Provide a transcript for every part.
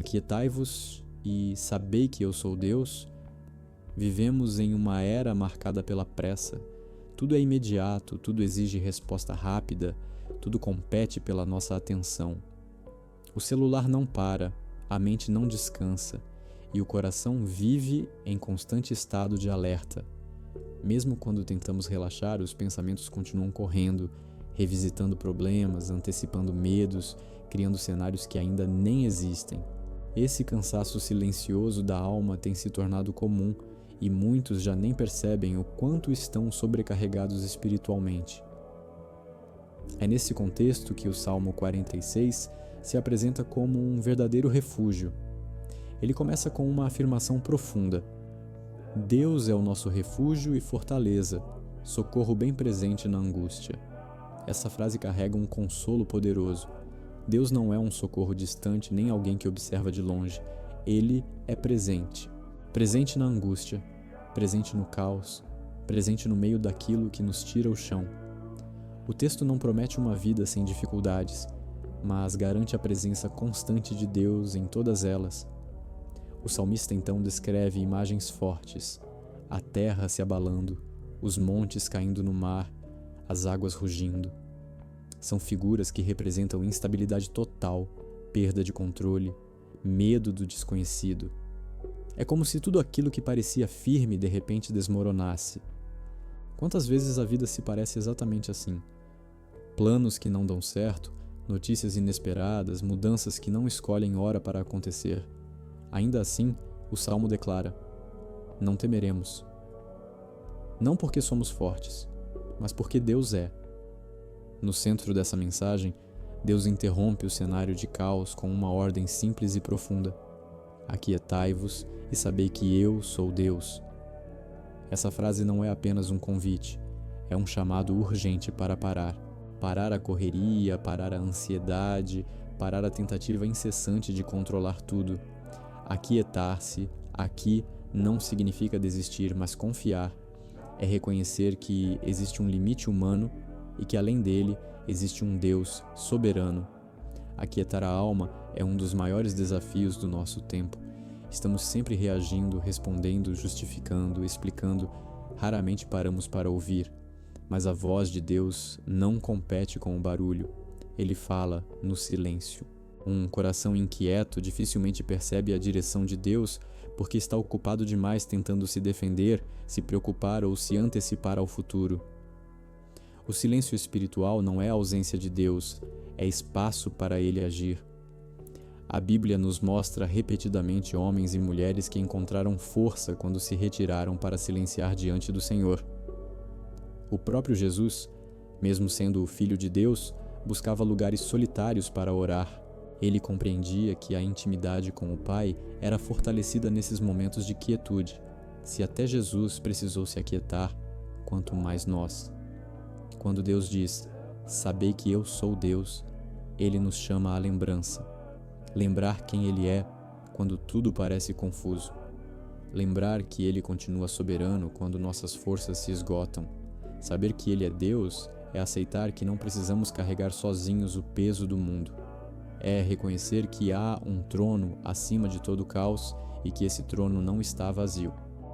Aquietai-vos e sabei que eu sou Deus. Vivemos em uma era marcada pela pressa. Tudo é imediato, tudo exige resposta rápida, tudo compete pela nossa atenção. O celular não para, a mente não descansa e o coração vive em constante estado de alerta. Mesmo quando tentamos relaxar, os pensamentos continuam correndo, revisitando problemas, antecipando medos, criando cenários que ainda nem existem. Esse cansaço silencioso da alma tem se tornado comum e muitos já nem percebem o quanto estão sobrecarregados espiritualmente. É nesse contexto que o Salmo 46 se apresenta como um verdadeiro refúgio. Ele começa com uma afirmação profunda: Deus é o nosso refúgio e fortaleza, socorro bem presente na angústia. Essa frase carrega um consolo poderoso. Deus não é um socorro distante nem alguém que observa de longe. Ele é presente. Presente na angústia, presente no caos, presente no meio daquilo que nos tira o chão. O texto não promete uma vida sem dificuldades, mas garante a presença constante de Deus em todas elas. O salmista então descreve imagens fortes: a terra se abalando, os montes caindo no mar, as águas rugindo. São figuras que representam instabilidade total, perda de controle, medo do desconhecido. É como se tudo aquilo que parecia firme de repente desmoronasse. Quantas vezes a vida se parece exatamente assim? Planos que não dão certo, notícias inesperadas, mudanças que não escolhem hora para acontecer. Ainda assim, o Salmo declara: não temeremos. Não porque somos fortes, mas porque Deus é. No centro dessa mensagem, Deus interrompe o cenário de caos com uma ordem simples e profunda: aquietai-vos e sabei que eu sou Deus. Essa frase não é apenas um convite, é um chamado urgente para parar. Parar a correria, parar a ansiedade, parar a tentativa incessante de controlar tudo. Aquietar-se aqui não significa desistir, mas confiar. É reconhecer que existe um limite humano e que além dele existe um Deus soberano. Aquietar a alma é um dos maiores desafios do nosso tempo. Estamos sempre reagindo, respondendo, justificando, explicando. Raramente paramos para ouvir. Mas a voz de Deus não compete com o barulho. Ele fala no silêncio. Um coração inquieto dificilmente percebe a direção de Deus porque está ocupado demais tentando se defender, se preocupar ou se antecipar ao futuro. O silêncio espiritual não é a ausência de Deus, é espaço para Ele agir. A Bíblia nos mostra repetidamente homens e mulheres que encontraram força quando se retiraram para silenciar diante do Senhor. O próprio Jesus, mesmo sendo o Filho de Deus, buscava lugares solitários para orar. Ele compreendia que a intimidade com o Pai era fortalecida nesses momentos de quietude. Se até Jesus precisou se aquietar, quanto mais nós. Quando Deus diz: sabei que eu sou Deus, Ele nos chama à lembrança. Lembrar quem Ele é quando tudo parece confuso. Lembrar que Ele continua soberano quando nossas forças se esgotam. Saber que Ele é Deus é aceitar que não precisamos carregar sozinhos o peso do mundo. É reconhecer que há um trono acima de todo o caos e que esse trono não está vazio.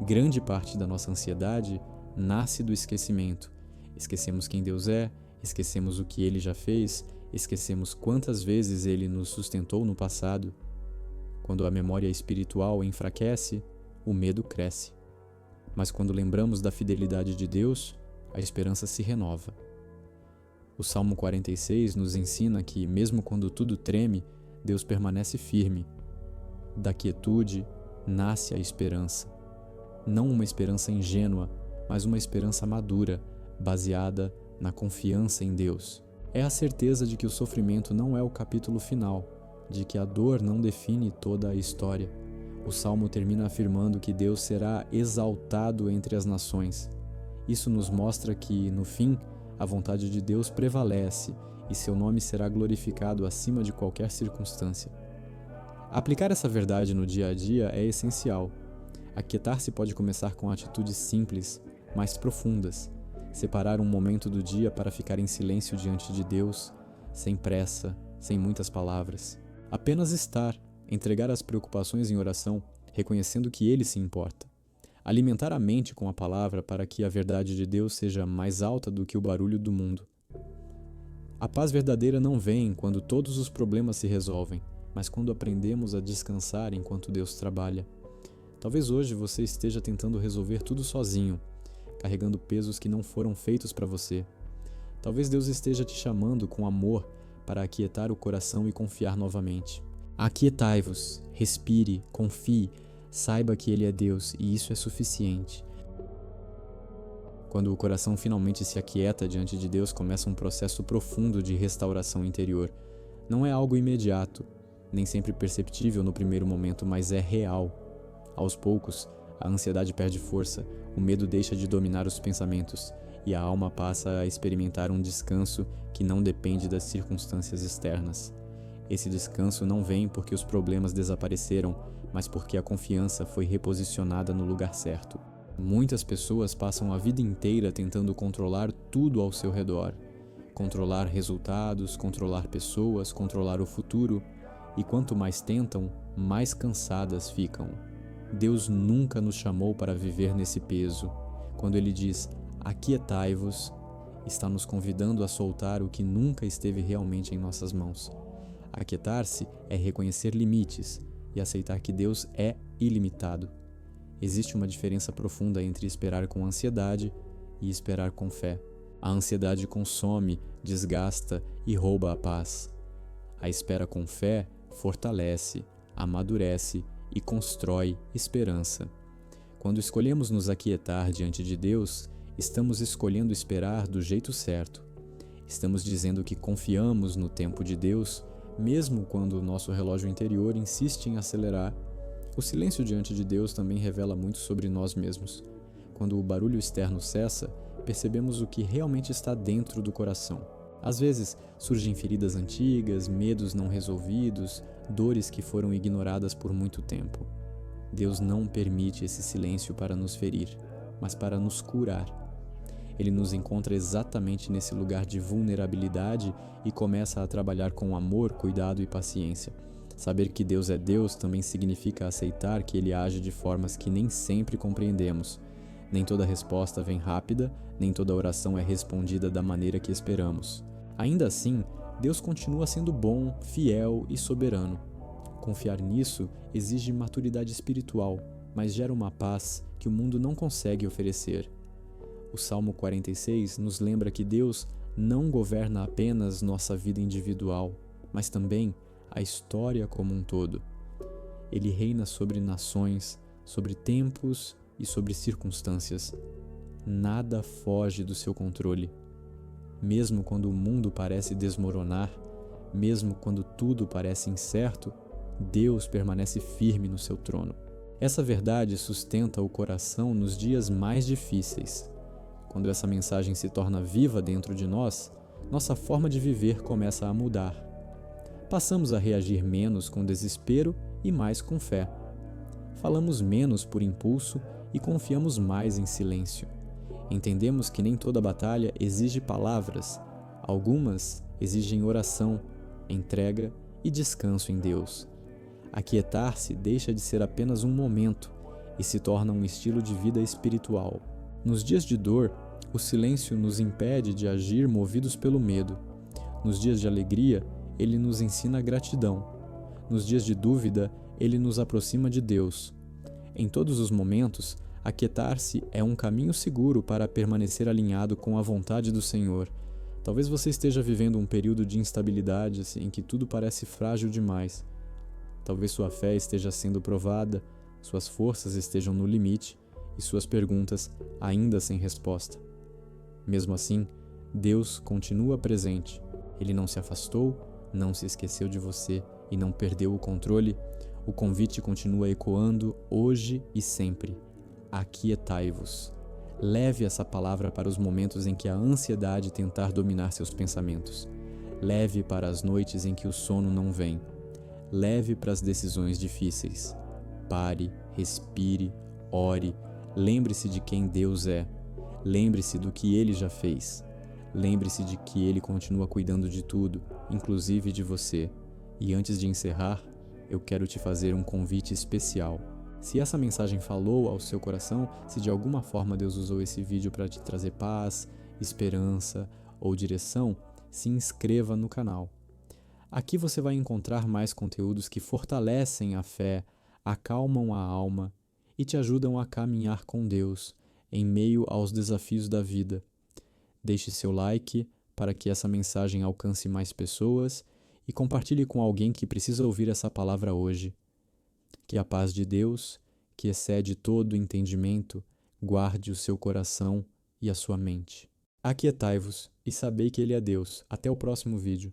Grande parte da nossa ansiedade nasce do esquecimento. Esquecemos quem Deus é, esquecemos o que Ele já fez, esquecemos quantas vezes Ele nos sustentou no passado. Quando a memória espiritual enfraquece, o medo cresce. Mas quando lembramos da fidelidade de Deus, a esperança se renova. O Salmo 46 nos ensina que, mesmo quando tudo treme, Deus permanece firme. Da quietude nasce a esperança. Não uma esperança ingênua, mas uma esperança madura, baseada na confiança em Deus. É a certeza de que o sofrimento não é o capítulo final, de que a dor não define toda a história. O Salmo termina afirmando que Deus será exaltado entre as nações. Isso nos mostra que, no fim, a vontade de Deus prevalece e seu nome será glorificado acima de qualquer circunstância. Aplicar essa verdade no dia a dia é essencial. Aquietar-se pode começar com atitudes simples, mas profundas. Separar um momento do dia para ficar em silêncio diante de Deus, sem pressa, sem muitas palavras. Apenas estar, Entregar as preocupações em oração, reconhecendo que Ele se importa. Alimentar a mente com a palavra para que a verdade de Deus seja mais alta do que o barulho do mundo. A paz verdadeira não vem quando todos os problemas se resolvem, mas quando aprendemos a descansar enquanto Deus trabalha. Talvez hoje você esteja tentando resolver tudo sozinho, carregando pesos que não foram feitos para você. Talvez Deus esteja te chamando com amor para aquietar o coração e confiar novamente. Aquietai-vos, respire, confie, saiba que Ele é Deus e isso é suficiente. Quando o coração finalmente se aquieta diante de Deus, começa um processo profundo de restauração interior. Não é algo imediato, nem sempre perceptível no primeiro momento, mas é real. Aos poucos, a ansiedade perde força, o medo deixa de dominar os pensamentos e a alma passa a experimentar um descanso que não depende das circunstâncias externas. Esse descanso não vem porque os problemas desapareceram, mas porque a confiança foi reposicionada no lugar certo. Muitas pessoas passam a vida inteira tentando controlar tudo ao seu redor. Controlar resultados, controlar pessoas, controlar o futuro. E quanto mais tentam, mais cansadas ficam. Deus nunca nos chamou para viver nesse peso. Quando Ele diz, aquietai-vos, está nos convidando a soltar o que nunca esteve realmente em nossas mãos. Aquietar-se é reconhecer limites e aceitar que Deus é ilimitado. Existe uma diferença profunda entre esperar com ansiedade e esperar com fé. A ansiedade consome, desgasta e rouba a paz. A espera com fé fortalece, amadurece e constrói esperança. Quando escolhemos nos aquietar diante de Deus, estamos escolhendo esperar do jeito certo. Estamos dizendo que confiamos no tempo de Deus, mesmo quando o nosso relógio interior insiste em acelerar. O silêncio diante de Deus também revela muito sobre nós mesmos. Quando o barulho externo cessa, percebemos o que realmente está dentro do coração. Às vezes, surgem feridas antigas, medos não resolvidos, dores que foram ignoradas por muito tempo. Deus não permite esse silêncio para nos ferir, mas para nos curar. Ele nos encontra exatamente nesse lugar de vulnerabilidade e começa a trabalhar com amor, cuidado e paciência. Saber que Deus é Deus também significa aceitar que Ele age de formas que nem sempre compreendemos. Nem toda resposta vem rápida, nem toda oração é respondida da maneira que esperamos. Ainda assim, Deus continua sendo bom, fiel e soberano. Confiar nisso exige maturidade espiritual, mas gera uma paz que o mundo não consegue oferecer. O Salmo 46 nos lembra que Deus não governa apenas nossa vida individual, mas também a história como um todo. Ele reina sobre nações, sobre tempos e sobre circunstâncias. Nada foge do seu controle. Mesmo quando o mundo parece desmoronar, mesmo quando tudo parece incerto, Deus permanece firme no seu trono. Essa verdade sustenta o coração nos dias mais difíceis. Quando essa mensagem se torna viva dentro de nós, nossa forma de viver começa a mudar. Passamos a reagir menos com desespero e mais com fé. Falamos menos por impulso e confiamos mais em silêncio. Entendemos que nem toda batalha exige palavras, algumas exigem oração, entrega e descanso em Deus. Aquietar-se deixa de ser apenas um momento e se torna um estilo de vida espiritual. Nos dias de dor, o silêncio nos impede de agir movidos pelo medo. Nos dias de alegria, ele nos ensina a gratidão. Nos dias de dúvida, ele nos aproxima de Deus. Em todos os momentos, aquietar-se é um caminho seguro para permanecer alinhado com a vontade do Senhor. Talvez você esteja vivendo um período de instabilidade em que tudo parece frágil demais. Talvez sua fé esteja sendo provada, suas forças estejam no limite e suas perguntas ainda sem resposta. Mesmo assim, Deus continua presente. Ele não se afastou, não se esqueceu de você e não perdeu o controle. O convite continua ecoando hoje e sempre. Aquietai-vos. Leve essa palavra para os momentos em que a ansiedade tentar dominar seus pensamentos. Leve para as noites em que o sono não vem. Leve para as decisões difíceis. Pare, respire, ore. Lembre-se de quem Deus é. Lembre-se do que Ele já fez. Lembre-se de que Ele continua cuidando de tudo, inclusive de você. E antes de encerrar, eu quero te fazer um convite especial. Se essa mensagem falou ao seu coração, se de alguma forma Deus usou esse vídeo para te trazer paz, esperança ou direção, se inscreva no canal. Aqui você vai encontrar mais conteúdos que fortalecem a fé, acalmam a alma e te ajudam a caminhar com Deus em meio aos desafios da vida. Deixe seu like para que essa mensagem alcance mais pessoas e compartilhe com alguém que precisa ouvir essa palavra hoje. Que a paz de Deus, que excede todo entendimento, guarde o seu coração e a sua mente. Aquietai-vos e sabei que Ele é Deus. Até o próximo vídeo.